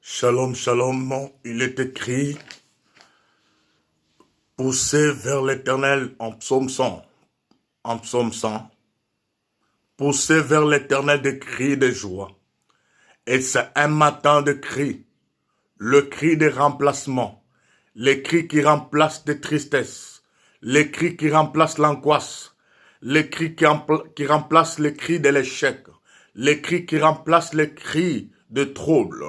Shalom, shalom, il est écrit, poussez vers l'Éternel en psaume 100, poussez vers l'Éternel des cris de joie. Et c'est un matin de cris, le cri de remplacement, les cris qui remplacent des tristesses, les cris qui remplacent l'angoisse, les cris qui remplacent les cris de l'échec, les cris qui remplacent les cris de trouble.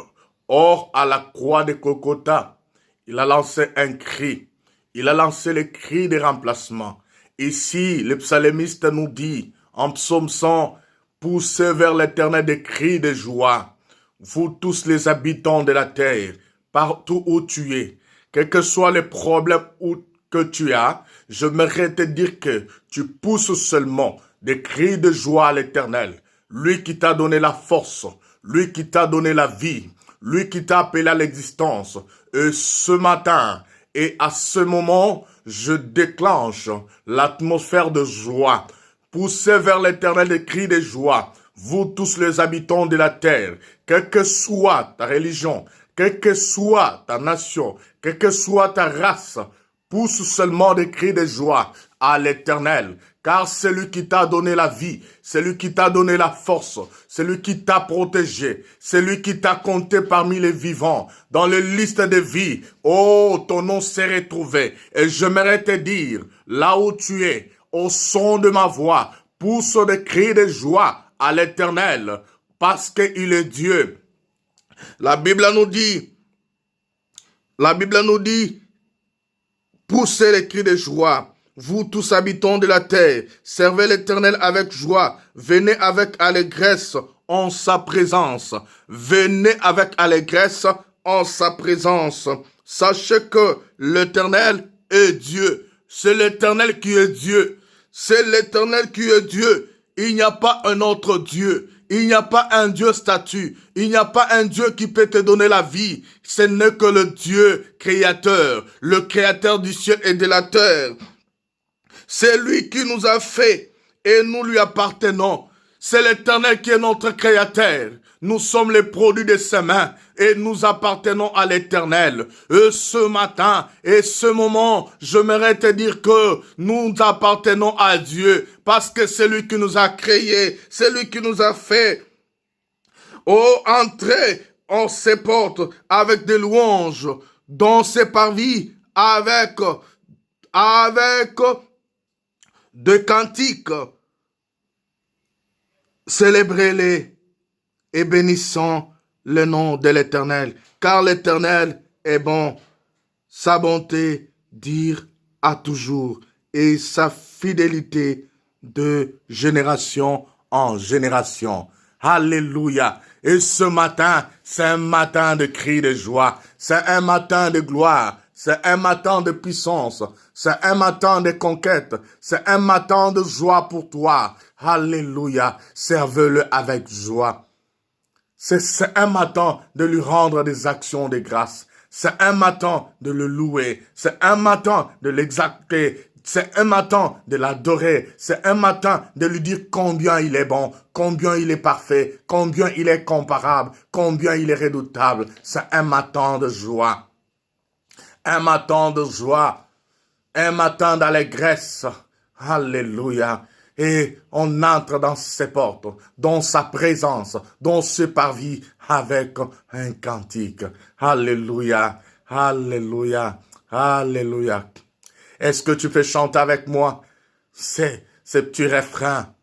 Or, à la croix de Golgotha, il a lancé un cri. Il a lancé le cri de remplacement. Ici, le psalmiste nous dit, en psaume 100, poussez vers l'Éternel des cris de joie. Vous tous les habitants de la terre, partout où tu es, quels que soient les problèmes que tu as, j'aimerais te dire que tu pousses seulement des cris de joie à l'Éternel. Lui qui t'a donné la force, lui qui t'a donné la vie, lui qui t'a appelé à l'existence. Et ce matin, et à ce moment, je déclenche l'atmosphère de joie. Poussez vers l'Éternel des cris de joie, vous tous les habitants de la terre, quelle que soit ta religion, quelle que soit ta nation, quelle que soit ta race, pousse seulement des cris de joie à l'Éternel, car c'est lui qui t'a donné la vie, c'est lui qui t'a donné la force, c'est lui qui t'a protégé, c'est lui qui t'a compté parmi les vivants, dans les listes de vie. Oh, ton nom s'est retrouvé, et j'aimerais te dire, là où tu es, au son de ma voix, pousse des cris de joie à l'Éternel, parce qu'il est Dieu. La Bible nous dit, poussez les cris de joie. Vous tous habitants de la terre, servez l'Éternel avec joie. Venez avec allégresse en sa présence. Venez avec allégresse en sa présence. Sachez que l'Éternel est Dieu. C'est l'Éternel qui est Dieu. C'est l'Éternel qui est Dieu. Il n'y a pas un autre Dieu. Il n'y a pas un Dieu statue. Il n'y a pas un Dieu qui peut te donner la vie. Ce n'est que le Dieu créateur, le créateur du ciel et de la terre. C'est lui qui nous a fait et nous lui appartenons. C'est l'Éternel qui est notre créateur. Nous sommes les produits de ses mains et nous appartenons à l'Éternel. Et ce matin et ce moment, j'aimerais te dire que nous appartenons à Dieu parce que c'est lui qui nous a créés, c'est lui qui nous a fait. Oh, entrez en ses portes avec des louanges, dans ses parvis avec de cantiques. Célébrez-les et bénissons le nom de l'Éternel, car l'Éternel est bon, sa bonté dure à toujours, et sa fidélité de génération en génération. Alléluia. Et ce matin, c'est un matin de cris de joie, c'est un matin de gloire, c'est un matin de puissance, c'est un matin de conquête, c'est un matin de joie pour toi. Alléluia, servez-le avec joie. C'est un matin de lui rendre des actions de grâce. C'est un matin de le louer. C'est un matin de l'exalter. C'est un matin de l'adorer. C'est un matin de lui dire combien il est bon, combien il est parfait, combien il est comparable, combien il est redoutable. C'est un matin de joie. Un matin de joie. Un matin d'allégresse. Alléluia. Et on entre dans ses portes, dans sa présence, dans ce parvis avec un cantique. Alléluia, alléluia, alléluia. Est-ce que tu peux chanter avec moi ce petit refrain?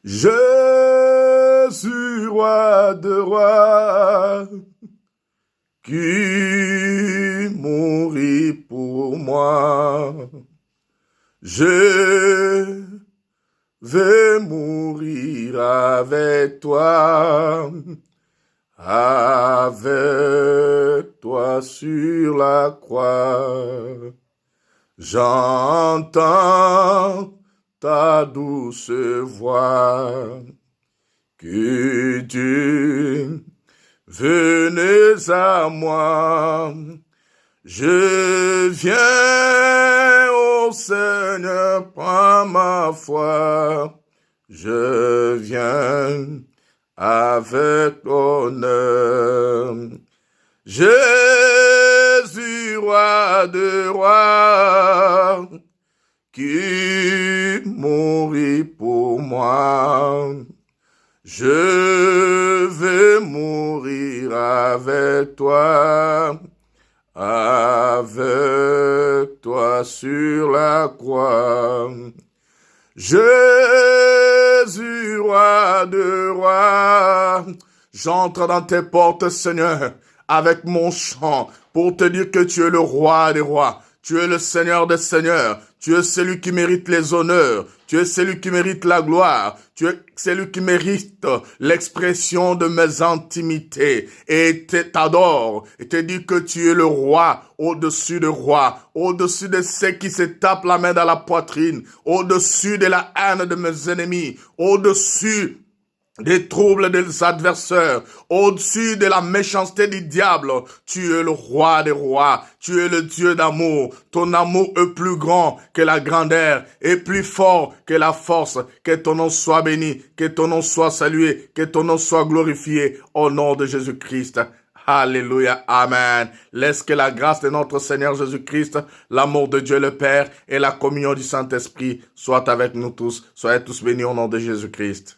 Je suis roi de rois, qui mourit pour moi. Je vais mourir avec toi sur la croix. J'entends ta douce voix, que Dieu venez à moi. Je viens, ô Seigneur, prends ma foi. Je viens avec honneur. Jésus, roi de rois, qui mourit pour moi. Je veux mourir avec toi sur la croix. Jésus, roi de rois, j'entre dans tes portes, Seigneur, avec mon chant, pour te dire que tu es le roi des rois. Tu es le Seigneur des seigneurs. Tu es celui qui mérite les honneurs. Tu es celui qui mérite la gloire. Tu es celui qui mérite l'expression de mes intimités. Et t'adore. Et te dit que tu es le roi au-dessus des rois. Au-dessus de ceux qui se tapent la main dans la poitrine. Au-dessus de la haine de mes ennemis. Au-dessus des troubles des adversaires, au-dessus de la méchanceté du diable. Tu es le roi des rois, tu es le Dieu d'amour. Ton amour est plus grand que la grandeur, et plus fort que la force. Que ton nom soit béni, que ton nom soit salué, que ton nom soit glorifié au nom de Jésus-Christ. Alléluia, amen. Laisse que la grâce de notre Seigneur Jésus-Christ, l'amour de Dieu le Père et la communion du Saint-Esprit soient avec nous tous. Soyez tous bénis au nom de Jésus-Christ.